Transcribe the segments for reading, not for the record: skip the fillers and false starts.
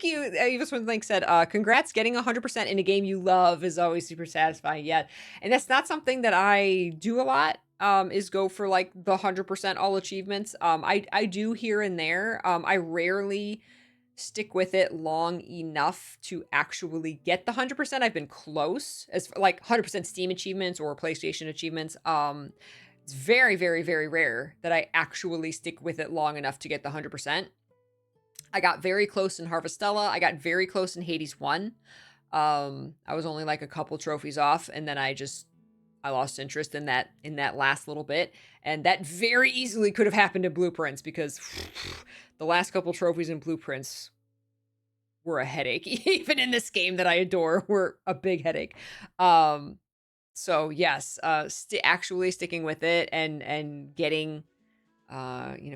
thank you. Eva Swin Link said, congrats, getting 100% in a game you love is always super satisfying. Yeah. And that's not something that I do a lot, is go for like the 100% all achievements. I do here and there. I rarely stick with it long enough to actually get the 100%. I've been close as for, like 100% Steam achievements or PlayStation achievements. It's very, very, very rare that I actually stick with it long enough to get the 100%. I got very close in Harvestella. I got very close in Hades 1. I was only like a couple trophies off, and then I lost interest in that last little bit. And that very easily could have happened in Blueprints, because the last couple trophies in Blueprints were a headache. Even in this game that I adore, were a big headache. So yes, actually sticking with it and getting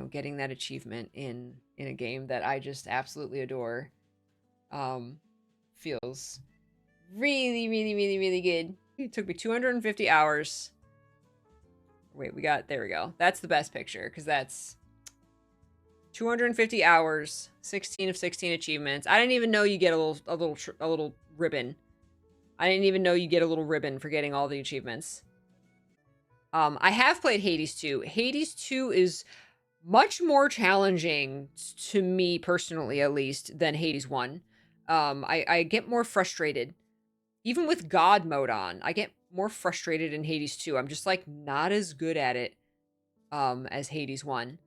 getting that achievement in a game that I just absolutely adore, feels really, really, really, really good. It took me 250 hours. Wait, there we go. That's the best picture, because that's 250 hours, 16 of 16 achievements. I didn't even know you get a little ribbon. I didn't even know you get a little ribbon for getting all the achievements. I have played Hades 2. Hades 2 is much more challenging to me personally, at least, than Hades 1. I get more frustrated. Even with God mode on, I get more frustrated in Hades 2. I'm just like not as good at it as Hades 1.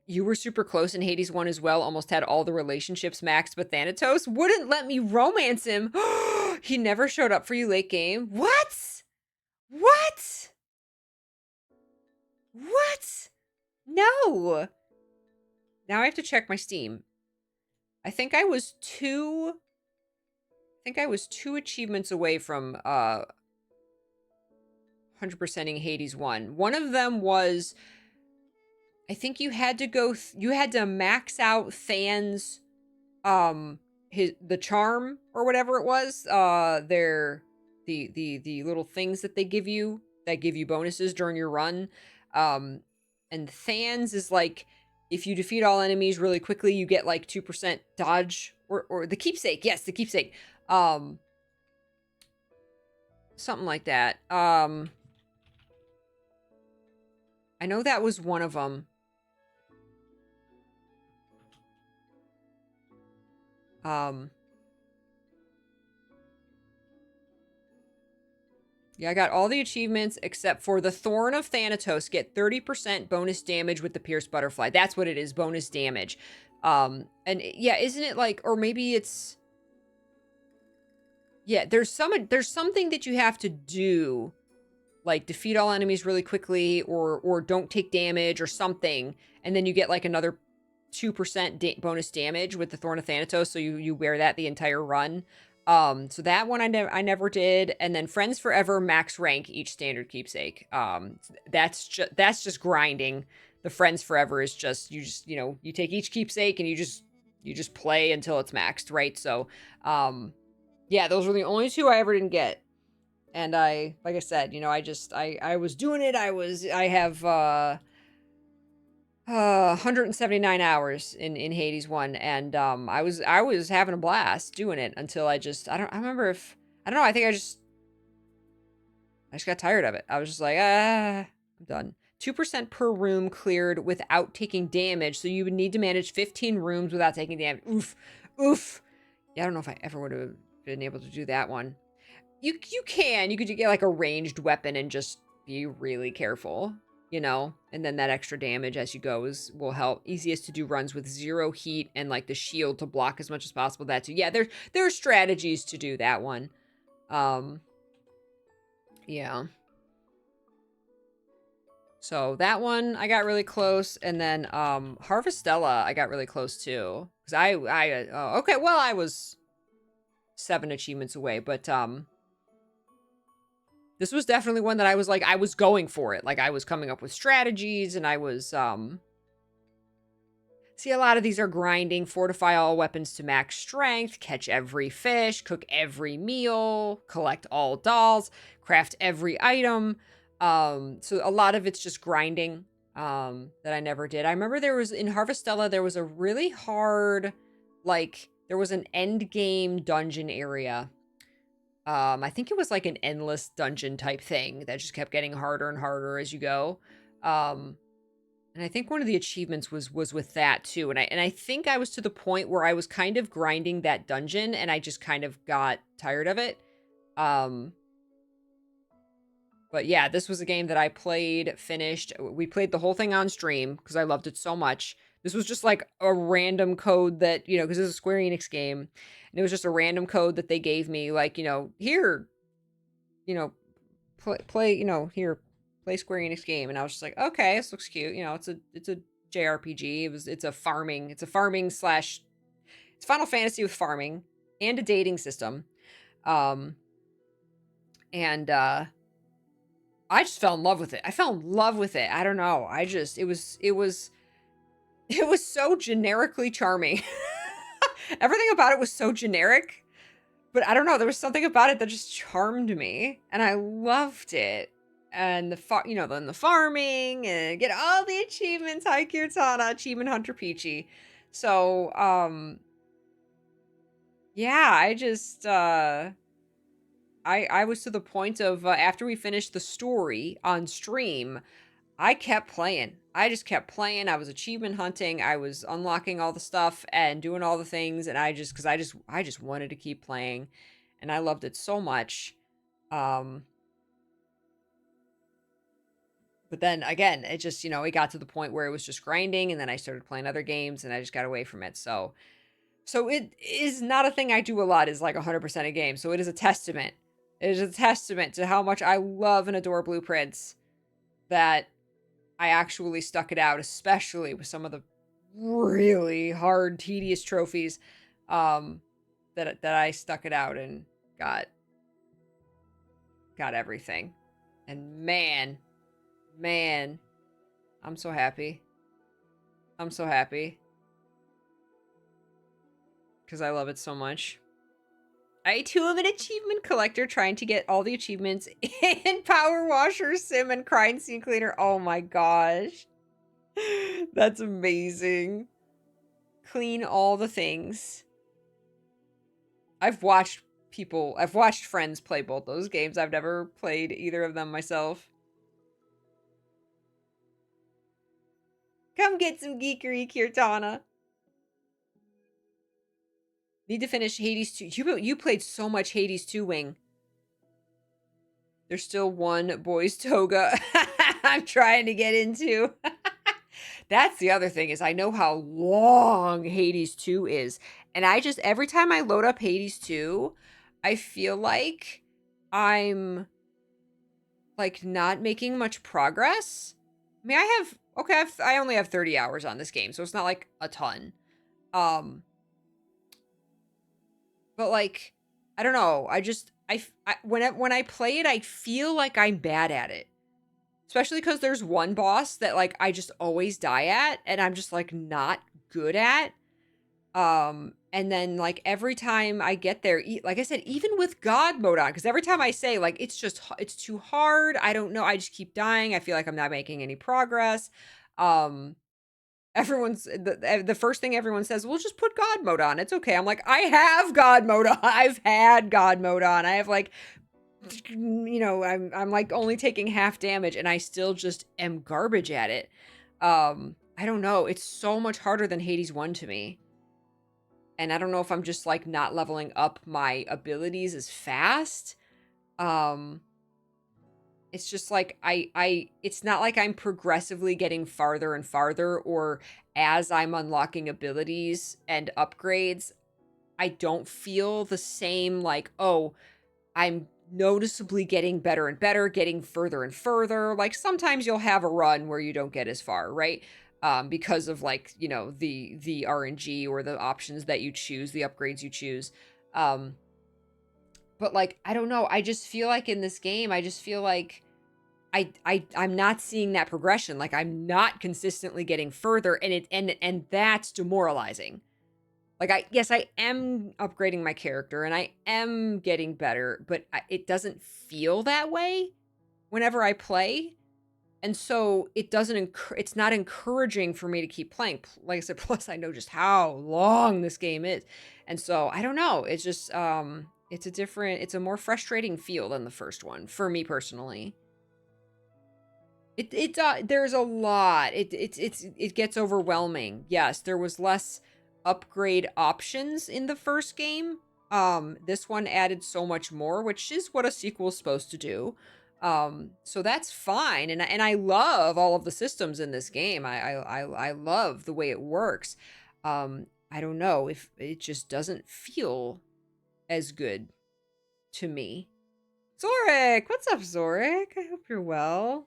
You were super close in Hades 1 as well. Almost had all the relationships maxed, but Thanatos wouldn't let me romance him. He never showed up for you late game. What? What? What? No. Now I have to check my Steam. I think I was two achievements away from 100%ing Hades 1. One of them was, I think you had to max out Than's the charm or whatever it was. The little things that they give you that give you bonuses during your run. And Than's is like, if you defeat all enemies really quickly, you get like 2% dodge, or the keepsake. Yes, the keepsake. Something like that. I know that was one of them. Yeah, I got all the achievements except for the Thorn of Thanatos. Get 30% bonus damage with the Pierced Butterfly. That's what it is, bonus damage. And yeah, isn't it like, or maybe it's, yeah, there's something that you have to do, like defeat all enemies really quickly, or don't take damage or something, and then you get like another 2% bonus damage with the Thorn of Thanatos, so you wear that the entire run. So that one I never did. And then Friends Forever max rank each standard keepsake. That's just grinding. The Friends Forever is just you take each keepsake and you just play until it's maxed, right? So yeah, those were the only two I ever didn't get. And like I said, I was doing it. I have 179 hours in Hades 1, and I was having a blast doing it until I remember if, I don't know, I think I just got tired of it. I was just like, I'm done. 2% per room cleared without taking damage, so you would need to manage 15 rooms without taking damage. Oof. Yeah, I don't know if I ever would have been able to do that one. You could get like a ranged weapon and just be really careful, and then that extra damage as you go will help. Easiest to do runs with 0 heat and like the shield to block as much as possible. That too. Yeah, there are strategies to do that one. Yeah. So that one I got really close, and then Harvestella I got really close too, because okay, well, I was 7 achievements away, but this was definitely one that I was going for it. Like, I was coming up with strategies, and I was, see, a lot of these are grinding, fortify all weapons to max strength, catch every fish, cook every meal, collect all dolls, craft every item. So a lot of it's just grinding. that I never did. I remember there was in Harvestella there was a really hard, like there was an end game dungeon area. I think it was like an endless dungeon type thing that just kept getting harder and harder as you go. Um, and I think one of the achievements was with that too. And I think I was to the point where I was kind of grinding that dungeon and I just kind of got tired of it. Um, but yeah, this was a game that I played, finished. We played the whole thing on stream because I loved it so much. This was just like a random code that, because it's a Square Enix game. And it was just a random code that they gave me, like, here, you know, play, here, play Square Enix game. And I was just like, okay, this looks cute. It's a JRPG. It's a farming slash, it's Final Fantasy with farming and a dating system. Um, and, I just fell in love with it. I fell in love with it. I don't know. It was so generically charming. Everything about it was so generic, but I don't know. There was something about it that just charmed me, and I loved it. And then the farming and get all the achievements. Hi, Kirtana, Achievement Hunter Peachy. So, yeah, I was to the point of after we finished the story on stream, I kept playing. I just kept playing. I was achievement hunting. I was unlocking all the stuff and doing all the things, and because I just wanted to keep playing, and I loved it so much. But then again, it just it got to the point where it was just grinding, and then I started playing other games, and I just got away from it. So it is not a thing I do a lot. Is like 100% a game. So it is a testament. It is a testament to how much I love and adore Blueprints that I actually stuck it out, especially with some of the really hard, tedious trophies. That I stuck it out and got everything. And man, I'm so happy. I'm so happy because I love it so much. I too am an achievement collector trying to get all the achievements in Power Washer, Sim, and Crime Scene Cleaner. Oh my gosh. That's amazing. Clean all the things. I've watched friends play both those games. I've never played either of them myself. Come get some geekery, Kirtana. Need to finish Hades 2. You played so much Hades 2, Wing. There's still one boy's toga I'm trying to get into. That's the other thing is I know how long Hades 2 is. And every time I load up Hades 2, I feel like I'm like not making much progress. I mean, I only have 30 hours on this game, so it's not like a ton. But like, I don't know. When I play it, I feel like I'm bad at it. Especially because there's one boss that like I just always die at, and I'm just like not good at. And then like every time I get there, like I said, even with God mode on, because every time I say like it's too hard. I don't know. I just keep dying. I feel like I'm not making any progress. Everyone's the first thing everyone says, well, just put God mode on. It's okay. I'm like, I have God mode on. I've had God mode on. I have like, I'm like only taking half damage and I still just am garbage at it. I don't know. It's so much harder than Hades 1 to me. And I don't know if I'm just like not leveling up my abilities as fast. It's just like it's not like I'm progressively getting farther and farther, or as I'm unlocking abilities and upgrades, I don't feel the same like, oh, I'm noticeably getting better and better, getting further and further. Like sometimes you'll have a run where you don't get as far, right? Because of like, the RNG or the options that you choose, the upgrades you choose. But like, I don't know. I just feel like in this game, I just feel like I'm not seeing that progression. Like I'm not consistently getting further, and that's demoralizing. Like I am upgrading my character and I am getting better, but it doesn't feel that way whenever I play. And so it doesn't it's not encouraging for me to keep playing. Like I said, plus I know just how long this game is. And so I don't know. It's just it's a more frustrating feel than the first one for me personally. There's a lot. It gets overwhelming. Yes, there was less upgrade options in the first game. This one added so much more, which is what a sequel's supposed to do. So that's fine, and I love all of the systems in this game. I love the way it works. I don't know if it just doesn't feel as good to me. Zorik, what's up, Zorik? I hope you're well.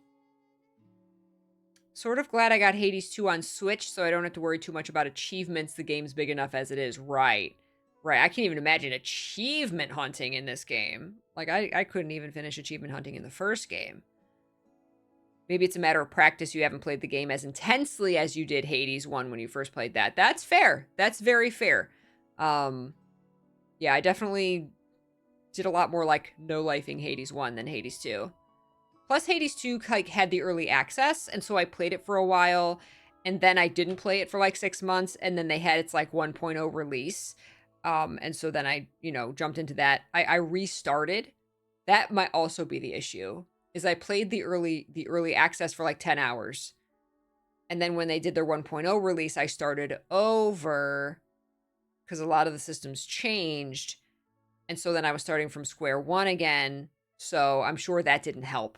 Sort of glad I got Hades 2 on Switch, so I don't have to worry too much about achievements. The game's big enough as it is. Right. Right. I can't even imagine achievement hunting in this game. Like, I couldn't even finish achievement hunting in the first game. Maybe it's a matter of practice. You haven't played the game as intensely as you did Hades 1 when you first played that. That's fair. That's very fair. Yeah, I definitely did a lot more, like, no-lifing Hades 1 than Hades 2. Plus, Hades 2 like had the early access, and so I played it for a while, and then I didn't play it for like 6 months, and then they had its like 1.0 release. And so then I, jumped into that. I restarted. That might also be the issue. Is I played the early access for like 10 hours. And then when they did their 1.0 release, I started over because a lot of the systems changed. And so then I was starting from square one again. So I'm sure that didn't help.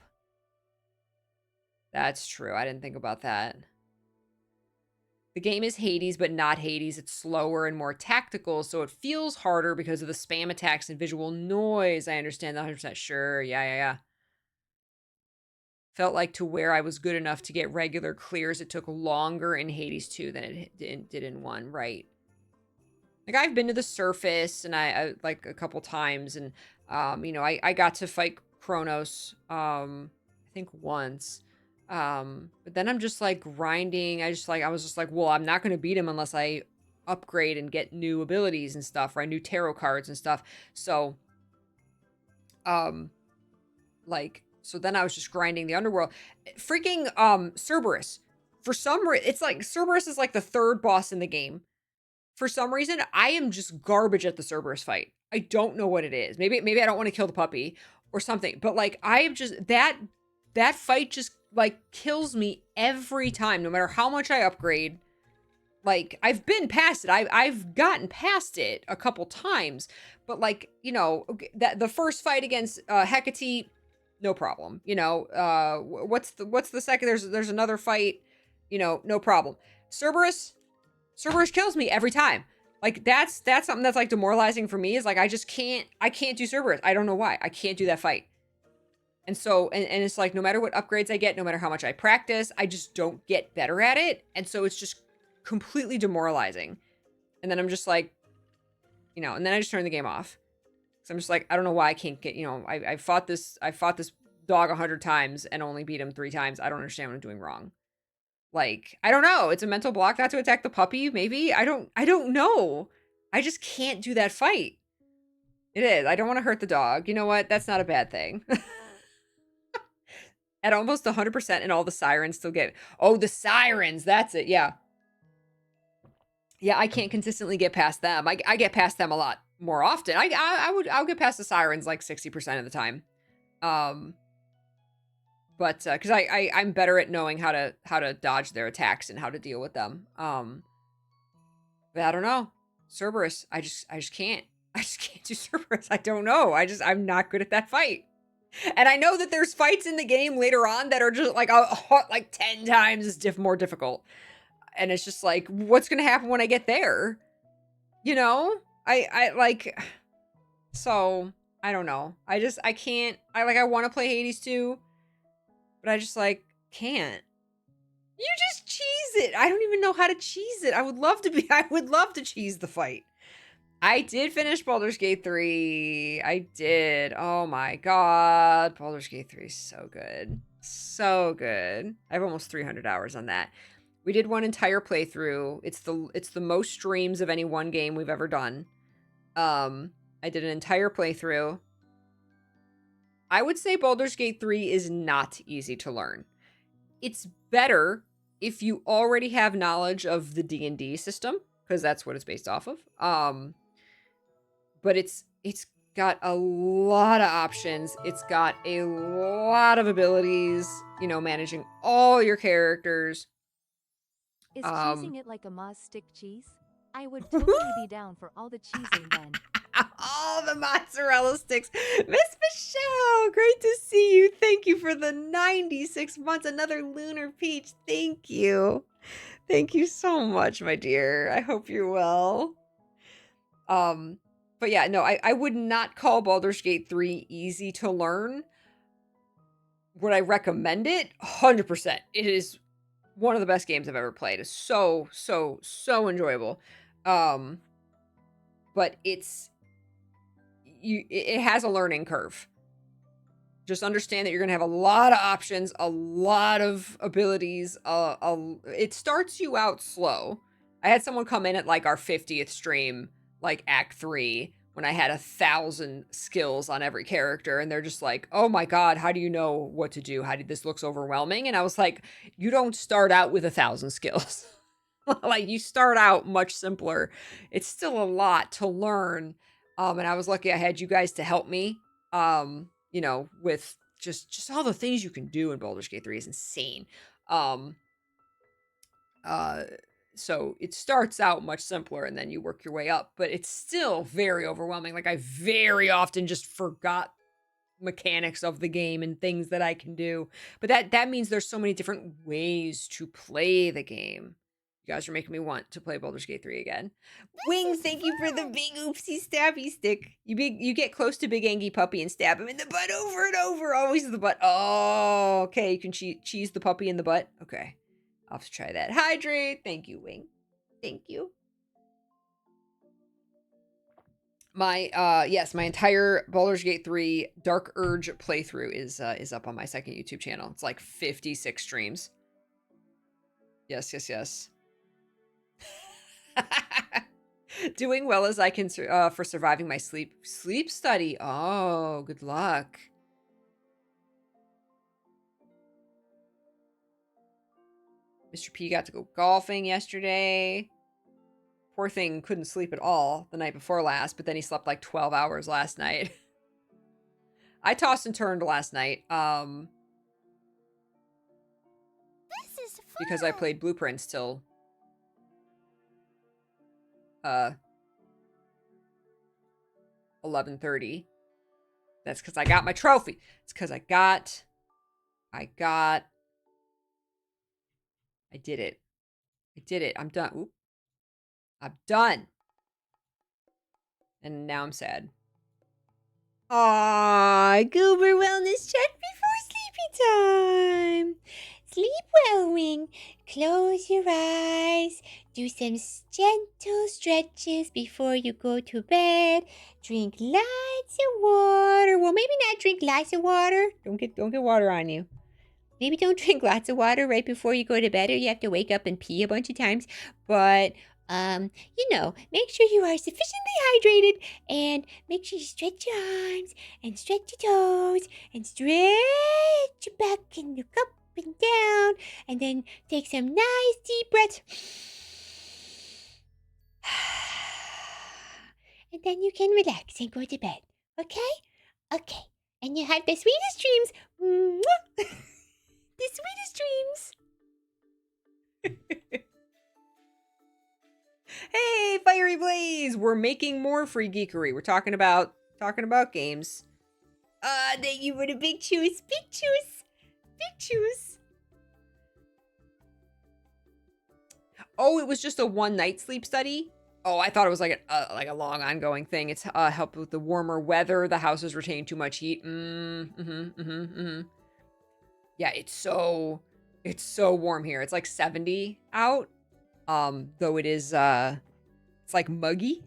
That's true. I didn't think about that. The game is Hades, but not Hades. It's slower and more tactical, so it feels harder because of the spam attacks and visual noise. I understand that 100%. Sure. Yeah. Felt like to where I was good enough to get regular clears, it took longer in Hades 2 than it did in 1, right? Like, I've been to the surface, and I like a couple times, and, I got to fight Kronos, I think once. But then I'm just like grinding. I was just like, well, I'm not going to beat him unless I upgrade and get new abilities and stuff, right? New tarot cards and stuff. So, so then I was just grinding the underworld. Freaking, Cerberus. For some reason, it's like Cerberus is like the third boss in the game. For some reason, I am just garbage at the Cerberus fight. I don't know what it is. Maybe I don't want to kill the puppy or something. But like, I am just that fight just like kills me every time, no matter how much I upgrade. Like, I've been past it. I've gotten past it a couple times, but like, that the first fight against Hecate, no problem. What's the second? There's another fight, no problem. Cerberus kills me every time. Like, that's something that's like demoralizing for me, is like I can't do Cerberus. I don't know why. I can't do that fight. And so, and it's like, no matter what upgrades I get, no matter how much I practice, I just don't get better at it. And so it's just completely demoralizing. And then I'm just like, and then I just turn the game off. So I'm just like, I don't know why I can't get, I fought this dog 100 times and only beat him 3 times. I don't understand what I'm doing wrong. Like, I don't know. It's a mental block not to attack the puppy, maybe. I don't know. I just can't do that fight. It is. I don't want to hurt the dog. You know what? That's not a bad thing. At almost 100%, and all the sirens still get... Oh, the sirens! That's it, yeah. Yeah, I can't consistently get past them. I get past them a lot more often. I'll get past the sirens like 60% of the time. But because I'm better at knowing how to dodge their attacks and how to deal with them. But I don't know. Cerberus, I just can't. I just can't do Cerberus. I don't know. I'm not good at that fight. And I know that there's fights in the game later on that are just like 10 times more difficult. And it's just like, what's going to happen when I get there? I like, so I don't know. I can't, I want to play Hades 2, but I just like, can't. You just cheese it. I don't even know how to cheese it. I would love to cheese the fight. I did finish Baldur's Gate 3. I did. Oh my god. Baldur's Gate 3 is so good. So good. I have almost 300 hours on that. We did one entire playthrough. It's the most streams of any one game we've ever done. I did an entire playthrough. I would say Baldur's Gate 3 is not easy to learn. it's better if you already have knowledge of the D&D system, because that's what it's based off of. But it's got a lot of options. It's got a lot of abilities, you know, managing all your characters. Is cheesing it like a Moz stick cheese? I would totally be down for all the cheesing then. All the mozzarella sticks. Miss Michelle, great to see you. Thank you for the 96 months. Another Lunar Peach. Thank you. Thank you so much, my dear. I hope you're well. But yeah, no, I would not call Baldur's Gate 3 easy to learn. Would I recommend it? 100%. It is one of the best games I've ever played. It's so enjoyable. But it has a learning curve. Just understand that you're going to have a lot of options, a lot of abilities. It starts you out slow. I had someone come in at like our 50th stream, like Act 3, when I had 1,000 skills on every character, and they're just like, oh my god, how do you know what to do? This looks overwhelming. And I was like, you don't start out with 1,000 skills. Like, you start out much simpler. It's still a lot to learn. And I was lucky I had you guys to help me. You know, with just all the things you can do in Baldur's Gate 3 is insane. So it starts out much simpler and then you work your way up, but it's still very overwhelming. Like, I very often just forgot mechanics of the game and things that I can do. But that means there's so many different ways to play the game. You guys are making me want to play Baldur's Gate 3 again. Wings, thank you for the big oopsie stabby stick. You get close to Big Angie Puppy and stab him in the butt over and over. Always the butt. Oh, okay. You can cheese the puppy in the butt. Okay. I'll have to try that. Hydrate. Thank you, Wing. Thank you. My my entire Baldur's Gate 3 Dark Urge playthrough is up on my second YouTube channel. It's like 56 streams. Yes. Doing well as I can for surviving my sleep study. Oh, good luck. Mr. P got to go golfing yesterday. Poor thing couldn't sleep at all the night before last, but then he slept like 12 hours last night. I tossed and turned last night. This is fun. Because I played Blueprints till 11:30. That's because I got my trophy. It's because I did it. I'm done. Oop. I'm done. And now I'm sad. Aw, Goober wellness check before sleepy time. Sleep well, Wing. Close your eyes. Do some gentle stretches before you go to bed. Drink lots of water. Well, maybe not drink lots of water. Don't get water on you. Maybe don't drink lots of water right before you go to bed, or you have to wake up and pee a bunch of times. But you know, make sure you are sufficiently hydrated, and make sure you stretch your arms and stretch your toes and stretch your back and look up and down, and then take some nice deep breaths. And then you can relax and go to bed. Okay? Okay. And you have the sweetest dreams. Mwah! The sweetest dreams. Hey, Fiery Blaze! We're making more free geekery. We're talking about games. Thank you for the big chews. Big chews. Big chews. Oh, it was just a one night sleep study? Oh, I thought it was like a long ongoing thing. It's helped with the warmer weather. The house is retaining too much heat. Yeah, it's so warm here. It's like 70 out. Though it is it's like muggy.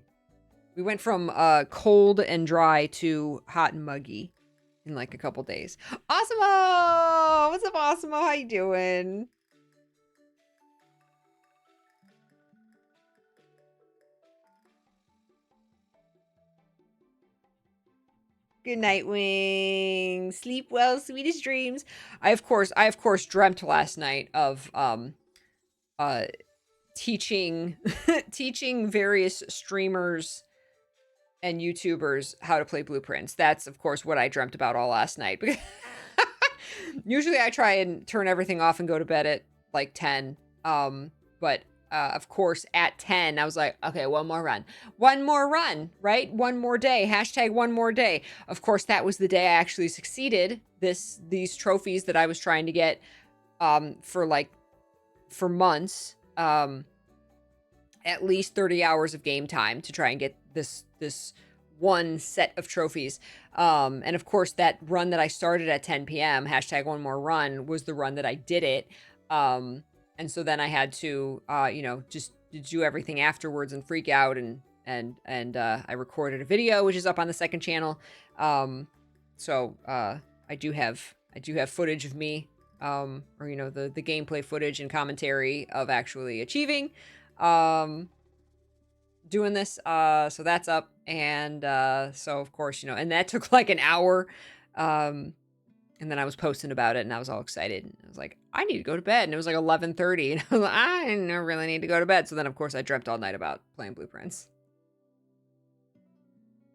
We went from cold and dry to hot and muggy in like a couple days. Awesome! What's up, Awesome? How you doing? Good night, Wing. Sleep well, sweetest dreams. I of course dreamt last night of teaching teaching various streamers and YouTubers how to play blueprints. That's of course what I dreamt about all last night. Usually I try and turn everything off and go to bed at like 10. But of course at 10 I was like, okay, one more run, right? One more day, hashtag one more day. Of course that was the day I actually succeeded these trophies that I was trying to get for months, at least 30 hours of game time to try and get this one set of trophies. And of course that run that I started at 10 p.m. hashtag one more run was the run that I did it. And so then I had to, just do everything afterwards and freak out and I recorded a video, which is up on the second channel. So I do have footage of me, the gameplay footage and commentary of actually achieving, doing this. So that's up. And so of course, and that took like an hour. And then I was posting about it and I was all excited. And I was like, I need to go to bed. And it was like 11:30. And I was like, I don't really need to go to bed. So then, of course, I dreamt all night about playing blueprints.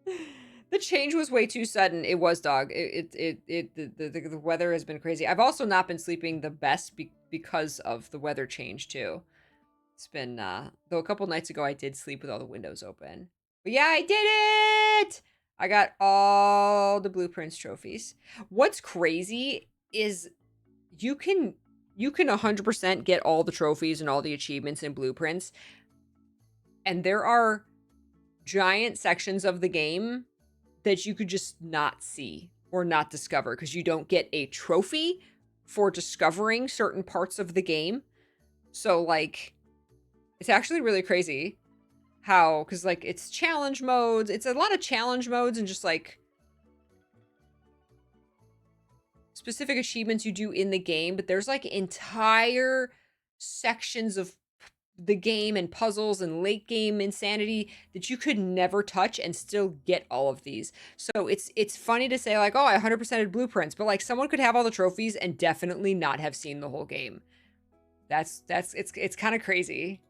The change was way too sudden. It was, dog. The weather has been crazy. I've also not been sleeping the best because of the weather change, too. It's been, though a couple nights ago I did sleep with all the windows open. But yeah, I did it! I got all the blueprints trophies. What's crazy is you can 100% get all the trophies and all the achievements and blueprints. And there are giant sections of the game that you could just not see or not discover because you don't get a trophy for discovering certain parts of the game. So like, it's actually really crazy. How, because like it's challenge modes, it's a lot of challenge modes and just like specific achievements you do in the game, but there's like entire sections of the game and puzzles and late game insanity that you could never touch and still get all of these. So it's funny to say like, oh, I 100%ed blueprints, but like someone could have all the trophies and definitely not have seen the whole game. It's kind of crazy.